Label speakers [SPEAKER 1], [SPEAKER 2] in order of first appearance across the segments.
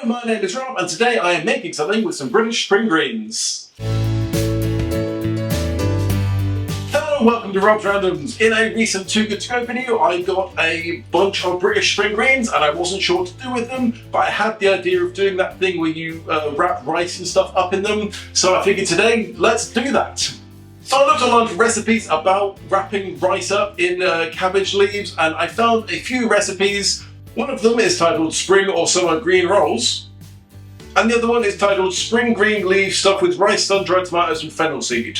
[SPEAKER 1] My name is Rob and today I am making something with some British spring greens. Hello and welcome to Rob's Randoms. In a recent Too Good To Go video I got a bunch of British spring greens and I wasn't sure what to do with them, but I had the idea of doing that thing where you wrap rice and stuff up in them, so I figured today let's do that. So I looked online for recipes about wrapping rice up in cabbage leaves and I found a few recipes. One of them is titled Spring or Summer Green Rolls, and the other one is titled Spring Green Leaves Stuffed with Rice, Sun-Dried Tomatoes and Fennel Seed.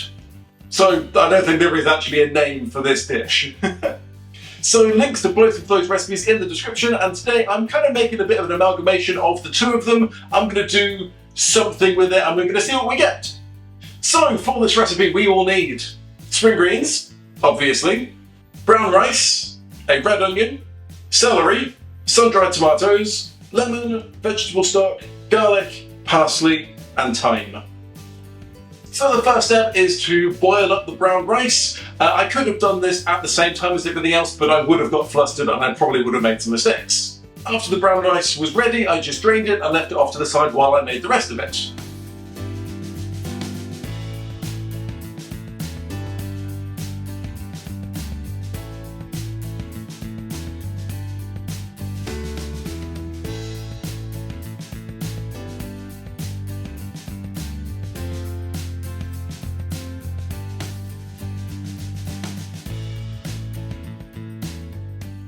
[SPEAKER 1] So I don't think there is actually a name for this dish. So links to both of those recipes in the description, and today I'm kind of making a bit of an amalgamation of the two of them. I'm going to do something with it and we're going to see what we get. So for this recipe we will need spring greens, obviously, brown rice, a red onion, celery, sun-dried tomatoes, lemon, vegetable stock, garlic, parsley and thyme. So the first step is to boil up the brown rice. I could have done this at the same time as everything else, but I would have got flustered and I probably would have made some mistakes. After the brown rice was ready, I just drained it and left it off to the side while I made the rest of it.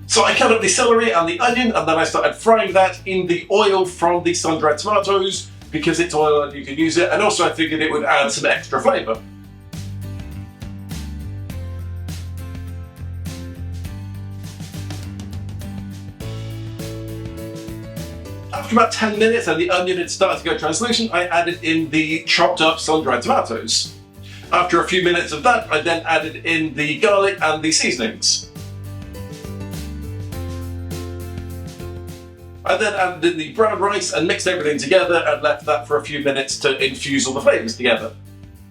[SPEAKER 1] So I cut up the celery and the onion and then I started frying that in the oil from the sun-dried tomatoes because it's oil and you can use it, and also I figured it would add some extra flavour. After about 10 minutes and the onion had started to go translucent, I added in the chopped up sun-dried tomatoes. After a few minutes of that, I then added in the garlic and the seasonings. I then added in the brown rice and mixed everything together and left that for a few minutes to infuse all the flavours together.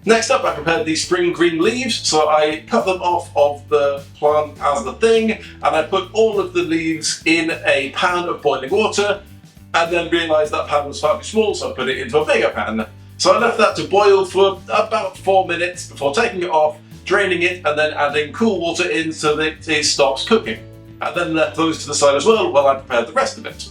[SPEAKER 1] Next up, I prepared these spring green leaves, so I cut them off of the plant as the thing, and I put all of the leaves in a pan of boiling water, and then realised that pan was far too small, so I put it into a bigger pan. So I left that to boil for about 4 minutes before taking it off, draining it, and then adding cool water in so that it stops cooking. I then left those to the side as well while I prepared the rest of it.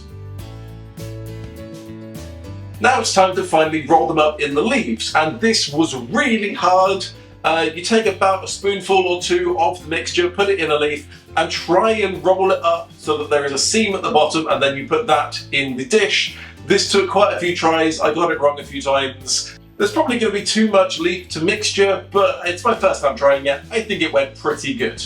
[SPEAKER 1] Now it's time to finally roll them up in the leaves, and this was really hard. You take about a spoonful or two of the mixture, put it in a leaf, and try and roll it up so that there is a seam at the bottom, and then you put that in the dish. This took quite a few tries, I got it wrong a few times. There's probably going to be too much leaf to mixture, but it's my first time trying it. I think it went pretty good.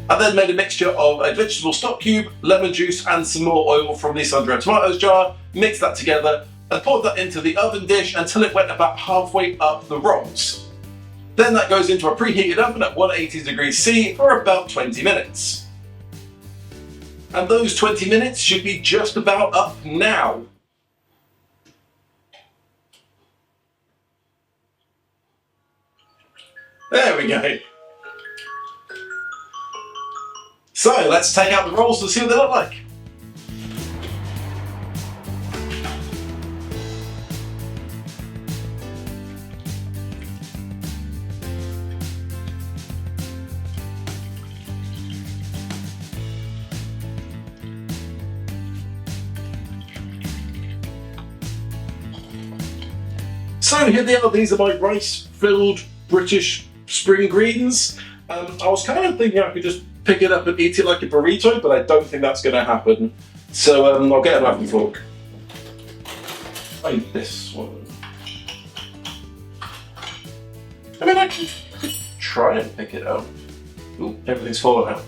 [SPEAKER 1] I then made a mixture of a vegetable stock cube, lemon juice and some more oil from the sun-dried tomatoes jar, mixed that together and poured that into the oven dish until it went about halfway up the rolls. Then that goes into a preheated oven at 180 degrees C for about 20 minutes. And those 20 minutes should be just about up now. There we go. So let's take out the rolls and see what they look like. So here they are, these are my rice-filled British spring greens. I was kind of thinking I could just pick it up and eat it like a burrito, but I don't think that's going to happen. So I'll get a knife and fork. Try this one. I mean, I could try and pick it up. Ooh, everything's fallen out.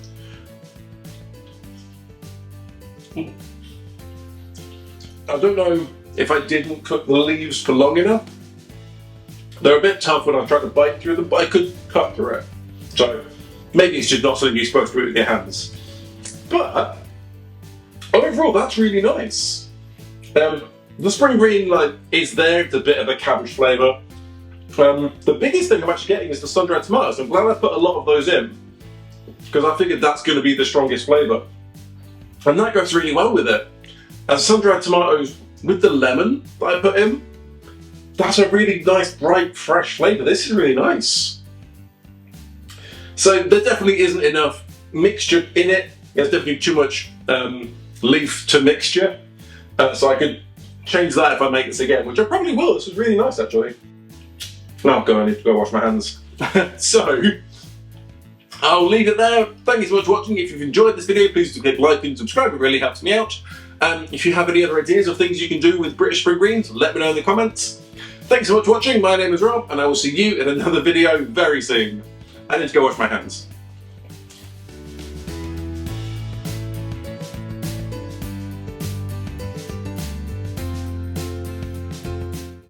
[SPEAKER 1] I don't know if I didn't cook the leaves for long enough. They're a bit tough when I try to bite through them, but I could cut through it. So maybe it's just not something you're supposed to do with your hands. But overall, that's really nice. The spring green is there. It's a bit of a cabbage flavour. The biggest thing I'm actually getting is the sun-dried tomatoes. I'm glad I put a lot of those in because I figured that's going to be the strongest flavour, and that goes really well with it. And sun-dried tomatoes with the lemon that I put in, that's a really nice, bright, fresh flavour. This is really nice. So there definitely isn't enough mixture in it. There's definitely too much leaf to mixture. So I could change that if I make this again, which I probably will. This was really nice, actually. Now I need to go wash my hands. So I'll leave it there. Thank you so much for watching. If you've enjoyed this video, please do click like and subscribe. It really helps me out. If you have any other ideas of things you can do with British spring greens, let me know in the comments. Thanks so much for watching. My name is Rob, and I will see you in another video very soon. I need to go wash my hands.